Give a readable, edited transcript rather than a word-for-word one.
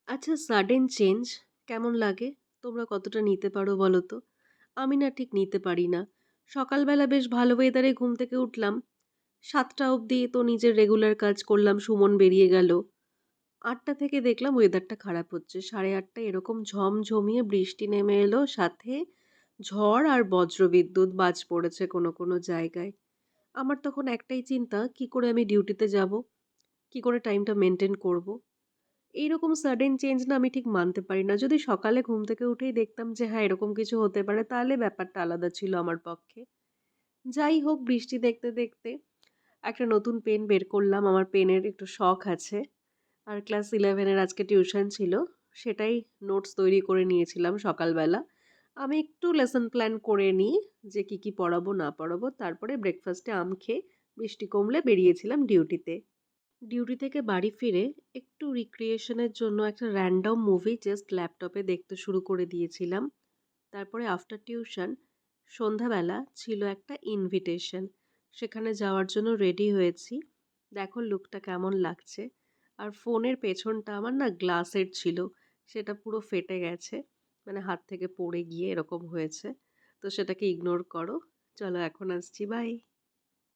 আচ্ছা, sudden change কেমন লাগে? তোমরা কতটা নিতে পারো বলো তো? আমি না ঠিক নিতে পারি না। সকালবেলা বেশ ভালো ওয়েদারে ঘুম থেকে উঠলাম। ৭টা অবধি তো নিজের রেগুলার কাজ করলাম, সুমন বেরিয়ে গেল। ৮টা থেকে দেখলাম ওয়েদারটা খারাপ হচ্ছে। ৮:৩০ এরকম ঝমঝমিয়ে বৃষ্টি নেমে এলো, সাথে ঝড় আর বজ্রবিদ্যুৎ বাজ পড়েছে কোনো কোনো জায়গায়। আমার তখন একটাই চিন্তা, কি করে আমি ডিউটিতে যাব? কি করে টাইমটা মেইনটেইন করব? এইরকম সাডেন চেঞ্জ না আমি ঠিক মানতে পারি না। যদি সকালে ঘুম থেকে উঠেই দেখতাম যে হ্যাঁ, এরকম কিছু হতে পারে, তাহলে ব্যাপারটা আলাদা ছিল আমার পক্ষে। যাই হোক, বৃষ্টি দেখতে, দেখতে একটা নতুন পেন বের করলাম। আমার পেনের একটু শখ আছে। আর ক্লাস 11 এর আজকে টিউশন ছিল। সেটাই নোটস তৈরি করে নিয়েছিলাম সকালবেলা। আমি একটু লেসন প্ল্যান করে নিই যে কি, কি পড়াবো না পড়াবো। তারপরে ব্রেকফাস্টে আম খেয়ে বৃষ্টি কমলে বেরিয়েছিলাম ডিউটিতে। ডিউটি থেকে বাড়ি ফিরে একটু রিক্রিয়েশনের জন্য একটা র্যান্ডম মুভি জাস্ট ল্যাপটপে দেখতে শুরু করে দিয়েছিলাম। তারপরে আফটার টিউশন সন্ধ্যাবেলা ছিল একটা ইনভিটেশন। সেখানে যাওয়ার জন্য রেডি হয়েছি। দেখো লুকটা কেমন লাগছে। আর ফোনের পেছনটা আমার না গ্লাসের ছিল। সেটা পুরো ফেটে গেছে। মানে হাত থেকে পড়ে গিয়ে এরকম হয়েছে। তো সেটাকে ইগনোর করো। চলো এখন আসছি, বাই।